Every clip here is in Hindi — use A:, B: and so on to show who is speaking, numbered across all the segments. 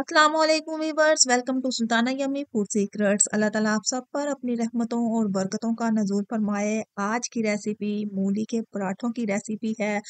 A: अस्सलाम वालेकुम viewers, welcome to Sultana yummy food secrets. अल्लाह ताला आप सब पर अपनी रहमतों और बरकतों का नजूल फरमाए। आज की रेसिपी मूली के पराठों की रेसिपी है।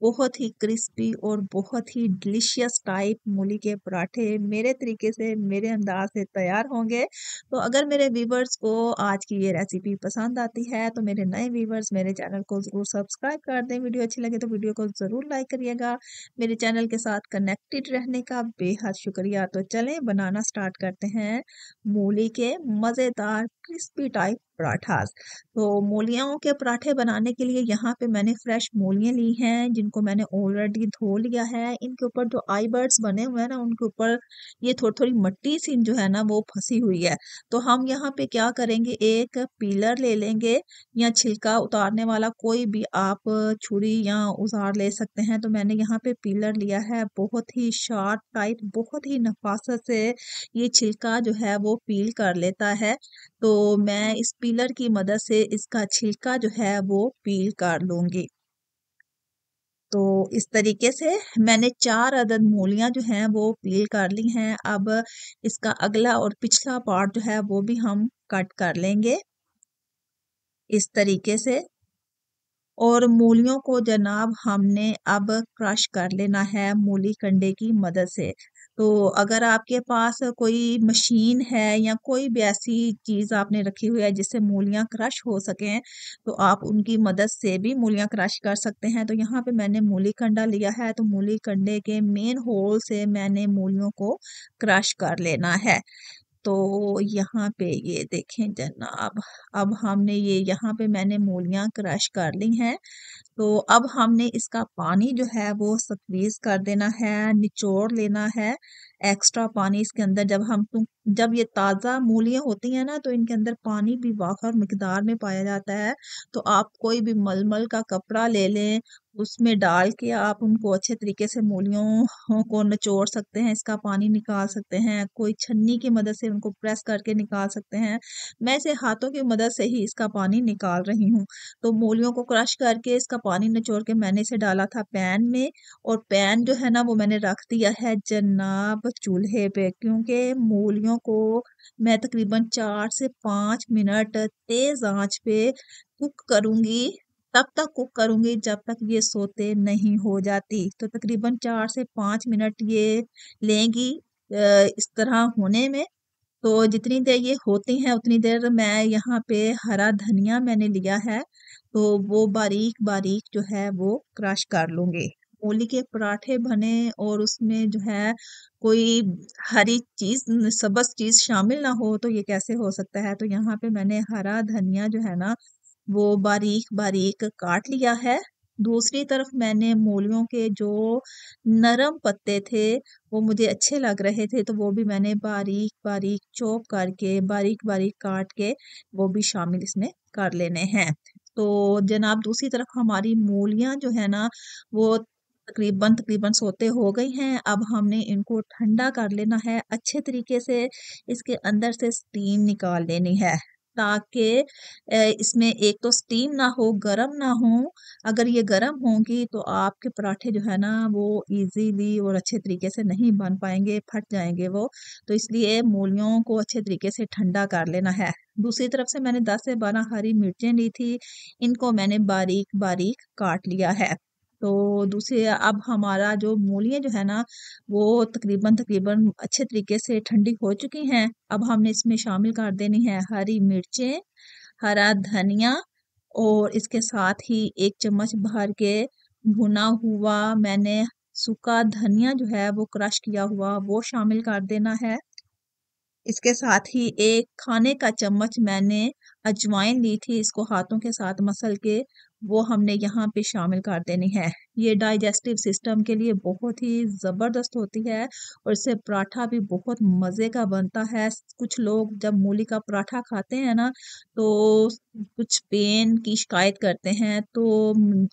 A: बहुत ही क्रिस्पी और बहुत ही डिलीशियस टाइप मूली के पराठे मेरे तरीके से मेरे अंदाज से तैयार होंगे। तो अगर मेरे वीवर्स को आज की ये रेसिपी पसंद आती है तो मेरे नए वीवर्स मेरे चैनल को जरूर सब्सक्राइब कर दें। वीडियो अच्छी लगे तो वीडियो को जरूर लाइक करिएगा। मेरे चैनल के साथ कनेक्टेड रहने का बेहद शुक्रिया। तो चलें बनाना स्टार्ट करते हैं मूली के मज़ेदार क्रिस्पी टाइप पराठास। तो मूलियों के पराठे बनाने के लिए यहाँ पे मैंने फ्रेश मूलियाँ ली हैं जिनको मैंने ऑलरेडी धो लिया है। इनके ऊपर जो आई बर्ड्स बने हुए हैं ना उनके ऊपर ये थोड़ी थोड़ी मिट्टी सी जो है ना वो फंसी हुई है। तो हम यहाँ पे क्या करेंगे, एक पीलर ले लेंगे या छिलका उतारने वाला कोई भी आप छुरी या औजार ले सकते हैं। तो मैंने यहाँ पे पीलर लिया है, बहुत ही शार्प टाइप, बहुत ही नफासत से ये छिलका जो है वो पील कर लेता है। तो मैं इस पीलर की मदद से इसका छिलका जो है वो पील कर लूंगी। तो इस तरीके से मैंने 4 अदद मूलियां जो हैं वो पील कर ली हैं। अब इसका अगला और पिछला पार्ट जो है वो भी हम कट कर लेंगे इस तरीके से। और मूलियों को जनाब हमने अब क्रश कर लेना है मूली कंडे की मदद से। तो अगर आपके पास कोई मशीन है या कोई भी ऐसी चीज आपने रखी हुई है जिससे मूलियां क्रश हो सकें तो आप उनकी मदद से भी मूलियां क्रश कर सकते हैं। तो यहाँ पे मैंने मूली कंडा लिया है, तो मूली कंडे के मेन होल से मैंने मूलियों को क्रश कर लेना है। तो यहाँ पे ये देखें जनाब, अब हमने ये यहाँ पे मैंने मूलियां क्रश कर ली हैं। तो अब हमने इसका पानी जो है वो स्क्वीज कर देना है, निचोड़ लेना है एक्स्ट्रा पानी इसके अंदर। जब ये ताज़ा मूलियां होती हैं ना तो इनके अंदर पानी भी वाफर मिकदार में पाया जाता है। तो आप कोई भी मलमल का कपड़ा ले लें, उसमें डाल के आप उनको अच्छे तरीके से मूलियों को निचोड़ सकते हैं, इसका पानी निकाल सकते हैं। कोई छन्नी की मदद से उनको प्रेस करके निकाल सकते हैं। मैं इसे हाथों की मदद से ही इसका पानी निकाल रही हूँ। तो मूलियों को क्रश करके इसका पानी निचोड़ के मैंने इसे डाला था पैन में। और पैन जो है ना वो मैंने रख दिया है जनाब चूल्हे पे, क्योंकि मूलियों को मैं तकरीबन 4 से 5 मिनट तेज आंच पे कुक करूंगी। तब तक कुक करूंगी जब तक ये सोते नहीं हो जाती। तो तकरीबन 4 से 5 मिनट ये लेंगी इस तरह होने में। तो जितनी देर ये होती हैं उतनी देर मैं यहाँ पे हरा धनिया मैंने लिया है, तो वो बारीक बारीक जो है वो क्रश कर लूंगी। मूली के पराठे बने और उसमें जो है कोई हरी चीज सब्ज चीज शामिल ना हो तो ये कैसे हो सकता है। तो यहाँ पे मैंने हरा धनिया जो है ना वो बारीक बारीक काट लिया है। दूसरी तरफ मैंने मूलियों के जो नरम पत्ते थे वो मुझे अच्छे लग रहे थे, तो वो भी मैंने बारीक बारीक चॉप करके बारीक बारीक काट के वो भी शामिल इसमें कर लेने हैं। तो जनाब दूसरी तरफ हमारी मूलियां जो है ना वो तकरीबन तकरीबन सोते हो गई हैं। अब हमने इनको ठंडा कर लेना है अच्छे तरीके से। इसके अंदर से स्टीम निकाल लेनी है ताकि इसमें एक तो स्टीम ना हो, गरम ना हो। अगर ये गरम होंगी तो आपके पराठे जो है ना वो इजीली और अच्छे तरीके से नहीं बन पाएंगे, फट जाएंगे वो। तो इसलिए मूलियों को अच्छे तरीके से ठंडा कर लेना है। दूसरी तरफ से मैंने 10 से 12 हरी मिर्चें ली थी, इनको मैंने बारीक बारीक काट लिया है। तो दूसरे अब हमारा जो मूलियां जो है ना वो तकरीबन तकरीबन अच्छे तरीके से ठंडी हो चुकी हैं। अब हमने इसमें शामिल कर देनी है हरी मिर्चें, हरा धनिया, और इसके साथ ही 1 चम्मच भर के भुना हुआ मैंने सूखा धनिया जो है वो क्रश किया हुआ वो शामिल कर देना है। इसके साथ ही 1 खाने का चम्मच मैंने अजवाइन ली थी, इसको हाथों के साथ मसल के वो हमने यहाँ पे शामिल कर देनी है। ये डाइजेस्टिव सिस्टम के लिए बहुत ही जबरदस्त होती है और इससे पराठा भी बहुत मजे का बनता है। कुछ लोग जब मूली का पराठा खाते हैं ना तो कुछ पेन की शिकायत करते हैं, तो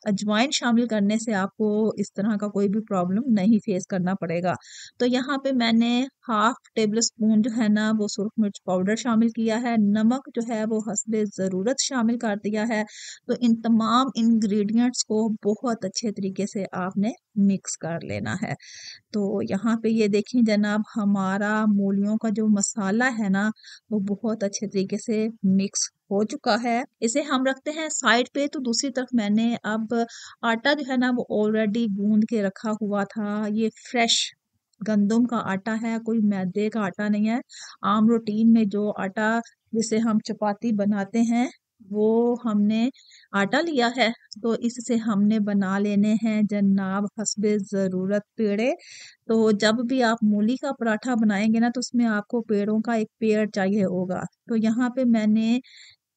A: अजवाइन शामिल करने से आपको इस तरह का कोई भी प्रॉब्लम नहीं फेस करना पड़ेगा। तो यहाँ पे मैंने 1/2 टेबल स्पून जो है ना वो सुरख मिर्च पाउडर शामिल किया है। नमक जो है वो हस्बे ज़रूरत शामिल कर दिया है। तो इन तमाम इंग्रेडिएंट्स को बहुत अच्छे तरीके से आपने मिक्स कर लेना है। तो यहाँ पे ये देखें जनाब, हमारा मूलियों का जो मसाला है ना, वो बहुत अच्छे तरीके से मिक्स हो चुका है। इसे हम रखते हैं साइड पे। तो दूसरी तरफ मैंने अब आटा जो है ना वो ऑलरेडी गूंद के रखा हुआ था। ये फ्रेश गंदम का आटा है, कोई मैदे का आटा नहीं है। आम रूटीन में जो आटा जिसे हम चपाती बनाते हैं वो हमने आटा लिया है। तो इससे हमने बना लेने हैं जनाब हस्बे ज़रूरत पेड़े। तो जब भी आप मूली का पराठा बनाएंगे ना तो उसमें आपको पेड़ों का एक पेड़ चाहिए होगा। तो यहाँ पे मैंने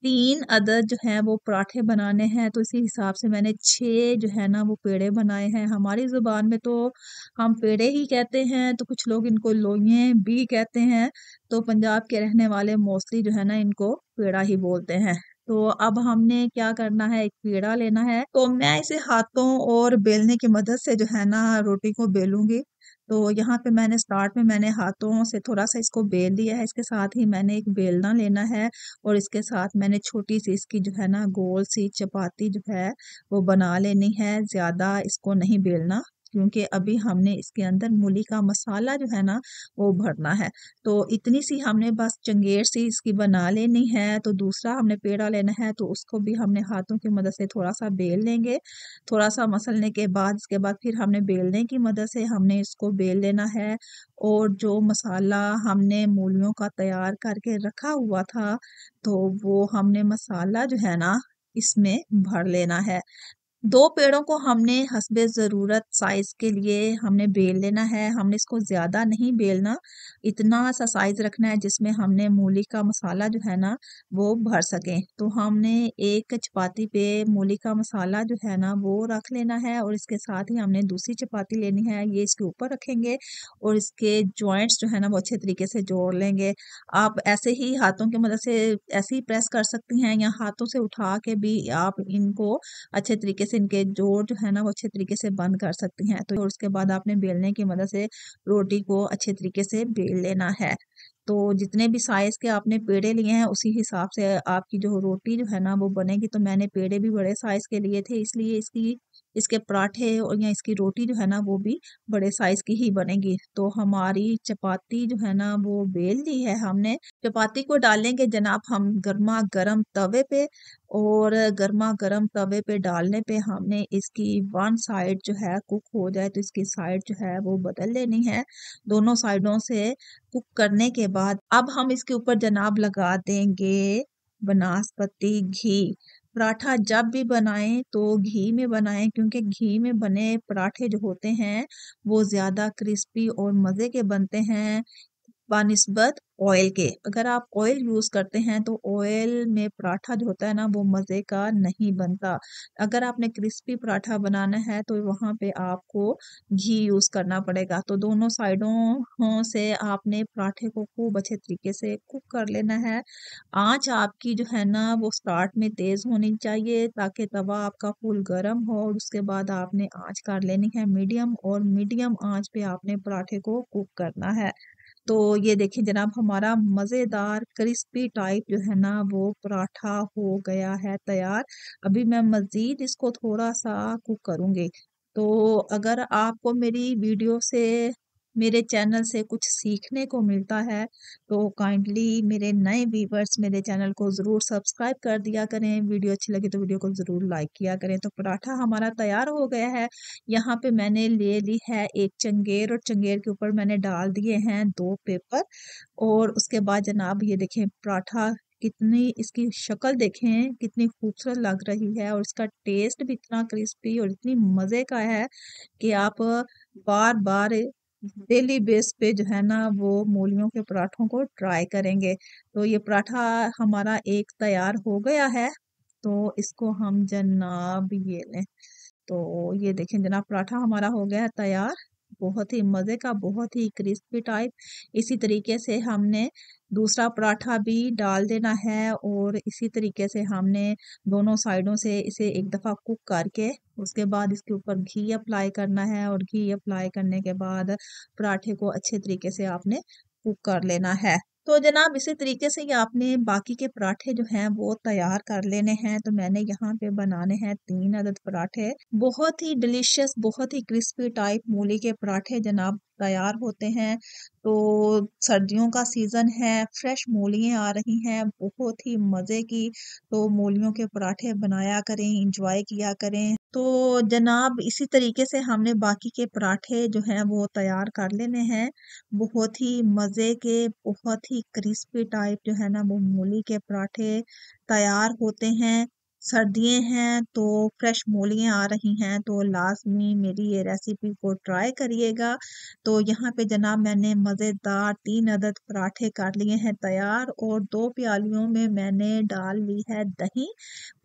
A: 3 अदद जो है वो पराठे बनाने हैं, तो इसी हिसाब से मैंने 6 जो है ना वो पेड़े बनाए हैं। हमारी ज़ुबान में तो हम पेड़े ही कहते हैं, तो कुछ लोग इनको लोइयाँ भी कहते हैं। तो पंजाब के रहने वाले मोस्टली जो है ना इनको पेड़ा ही बोलते हैं। तो अब हमने क्या करना है, एक पेड़ा लेना है। तो मैं इसे हाथों और बेलने की मदद से जो है ना रोटी को बेलूंगी। तो यहाँ पे मैंने स्टार्ट में मैंने हाथों से थोड़ा सा इसको बेल लिया है। इसके साथ ही मैंने एक बेलना लेना है और इसके साथ मैंने छोटी सी इसकी जो है ना गोल सी चपाती जो है वो बना लेनी है। ज्यादा इसको नहीं बेलना, क्योंकि अभी हमने इसके अंदर मूली का मसाला जो है ना वो भरना है। तो इतनी सी हमने बस चंगेर सी इसकी बना लेनी है। तो दूसरा हमने पेड़ा लेना है, तो उसको भी हमने हाथों की मदद से थोड़ा सा बेल लेंगे। थोड़ा सा मसलने के बाद इसके बाद फिर हमने बेलने की मदद से हमने इसको बेल लेना है। और जो मसाला हमने मूलियों का तैयार करके रखा हुआ था, तो वो हमने मसाला जो है ना इसमें भर लेना है। 2 पेड़ों को हमने हस्बे ज़रूरत साइज़ के लिए हमने बेल लेना है। हमने इसको ज़्यादा नहीं बेलना, इतना सा साइज़ रखना है जिसमें हमने मूली का मसाला जो है ना वो भर सकें। तो हमने एक चपाती पे मूली का मसाला जो है ना वो रख लेना है और इसके साथ ही हमने दूसरी चपाती लेनी है, ये इसके ऊपर रखेंगे और इसके जॉइंट्स जो है ना वो अच्छे तरीके से जोड़ लेंगे। आप ऐसे ही हाथों की मदद से ऐसे ही प्रेस कर सकती हैं, या हाथों से उठा के भी आप इनको अच्छे तरीके से इनके जोड़ जो है ना वो अच्छे तरीके से बंद कर सकती हैं। तो और उसके बाद आपने बेलने की मदद से रोटी को अच्छे तरीके से बेल लेना है। तो जितने भी साइज के आपने पेड़े लिए हैं उसी हिसाब से आपकी जो रोटी जो है ना वो बनेगी। तो मैंने पेड़े भी बड़े साइज के लिए थे, इसलिए इसके पराठे और या इसकी रोटी जो है ना वो भी बड़े साइज की ही बनेगी। तो हमारी चपाती जो है ना वो बेल ली है हमने। चपाती को डालेंगे जनाब हम गर्मा गर्म तवे पे, और गर्मा गर्म तवे पे डालने पे हमने इसकी वन साइड जो है कुक हो जाए तो इसकी साइड जो है वो बदल लेनी है। दोनों साइडों से कुक करने के बाद अब हम इसके ऊपर जनाब लगा देंगे बनास्पति घी। पराठा जब भी बनाएं तो घी में बनाएं, क्योंकि घी में बने पराठे जो होते हैं वो ज्यादा क्रिस्पी और मजे के बनते हैं बानिस्बत ऑयल के। अगर आप ऑयल यूज करते हैं तो ऑयल में पराठा जो होता है ना वो मजे का नहीं बनता। अगर आपने क्रिस्पी पराठा बनाना है तो वहां पे आपको घी यूज करना पड़ेगा। तो दोनों साइडों से आपने पराठे को खूब अच्छे तरीके से कुक कर लेना है। आंच आपकी जो है ना वो स्टार्ट में तेज होनी चाहिए ताकि तवा आपका फुल गर्म हो, और उसके बाद आपने आंच कर लेनी है मीडियम, और मीडियम आंच पे आपने पराठे को कुक करना है। तो ये देखिए जनाब, हमारा मज़ेदार क्रिस्पी टाइप जो है ना वो पराठा हो गया है तैयार। अभी मैं मज़ीद इसको थोड़ा-सा कुक करूँगी। तो अगर आपको मेरी वीडियो से, मेरे चैनल से कुछ सीखने को मिलता है, तो काइंडली मेरे नए व्यूअर्स मेरे चैनल को ज़रूर सब्सक्राइब कर दिया करें। वीडियो अच्छी लगे तो वीडियो को ज़रूर लाइक किया करें। तो पराठा हमारा तैयार हो गया है। यहाँ पे मैंने ले ली है एक चंगेर, और चंगेर के ऊपर मैंने डाल दिए हैं 2 पेपर। और उसके बाद जनाब ये देखें पराठा, कितनी इसकी शक्ल देखें कितनी खूबसूरत लग रही है, और इसका टेस्ट भी इतना क्रिस्पी और इतनी मज़े का है कि आप बार बार डेली बेस पे जो है ना वो मूलियों के पराठों को ट्राई करेंगे। तो ये पराठा हमारा एक तैयार हो गया है। तो इसको हम जनाब ये लें। तो ये देखें जनाब पराठा हमारा हो गया है तैयार। बहुत ही मज़े का, बहुत ही क्रिस्पी टाइप। इसी तरीके से हमने दूसरा पराठा भी डाल देना है, और इसी तरीके से हमने दोनों साइडों से इसे एक दफ़ा कुक करके उसके बाद इसके ऊपर घी अप्लाई करना है, और घी अप्लाई करने के बाद पराठे को अच्छे तरीके से आपने कुक कर लेना है। तो जनाब इसी तरीके से ही आपने बाकी के पराठे जो हैं वो तैयार कर लेने हैं। तो मैंने यहाँ पे बनाने हैं 3 अदद पराठे। बहुत ही डिलीशियस, बहुत ही क्रिस्पी टाइप मूली के पराठे जनाब तैयार होते हैं। तो सर्दियों का सीज़न है, फ्रेश मूलियाँ आ रही हैं, बहुत ही मज़े की। तो मूलियों के पराठे बनाया करें, एंजॉय किया करें। तो जनाब इसी तरीके से हमने बाकी के पराठे जो हैं वो तैयार कर लेने हैं। बहुत ही मज़े के, बहुत ही क्रिस्पी टाइप जो है ना वो मूली के पराठे तैयार होते हैं। सर्दियाँ हैं तो फ्रेश मूलियाँ आ रही हैं तो लाज़मी मेरी ये रेसिपी को ट्राई करिएगा। तो यहाँ पे जनाब मैंने मज़ेदार 3 अदद पराठे कर लिए हैं तैयार और 2 प्यालियों में मैंने डाल ली है दही।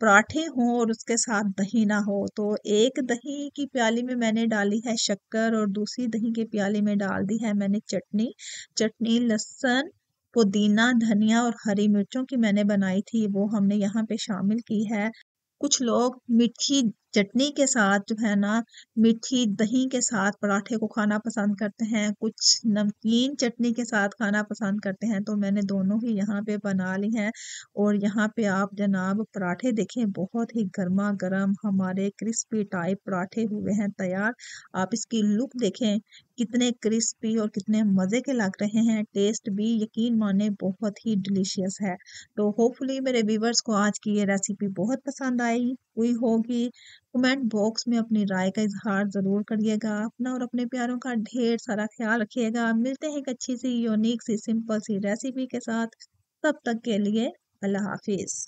A: पराठे हों और उसके साथ दही ना हो तो एक दही की प्याली में मैंने डाली है शक्कर और दूसरी दही की प्याली में डाल दी है मैंने चटनी। चटनी लहसुन, पुदीना, धनिया और हरी मिर्चों की मैंने बनाई थी वो हमने यहाँ पे शामिल की है। कुछ लोग मीठी चटनी के साथ जो है ना मीठी दही के साथ पराठे को खाना पसंद करते हैं, कुछ नमकीन चटनी के साथ खाना पसंद करते हैं। तो मैंने दोनों ही यहाँ पे बना ली हैं और यहाँ पे आप जनाब पराठे देखें बहुत ही गर्मा गर्म हमारे क्रिस्पी टाइप पराठे हुए हैं तैयार। आप इसकी लुक देखें कितने क्रिस्पी और कितने मज़े के लग रहे हैं। टेस्ट भी यकीन माने बहुत ही डिलीशियस है। तो होपफुली मेरे व्यूवर्स को आज की ये रेसिपी बहुत पसंद आई हुई होगी। कमेंट बॉक्स में अपनी राय का इजहार ज़रूर करिएगा। अपना और अपने प्यारों का ढेर सारा ख्याल रखिएगा। मिलते हैं एक अच्छी सी यूनिक सी सिंपल सी रेसिपी के साथ। तब तक के लिए अल्लाह हाफिज़।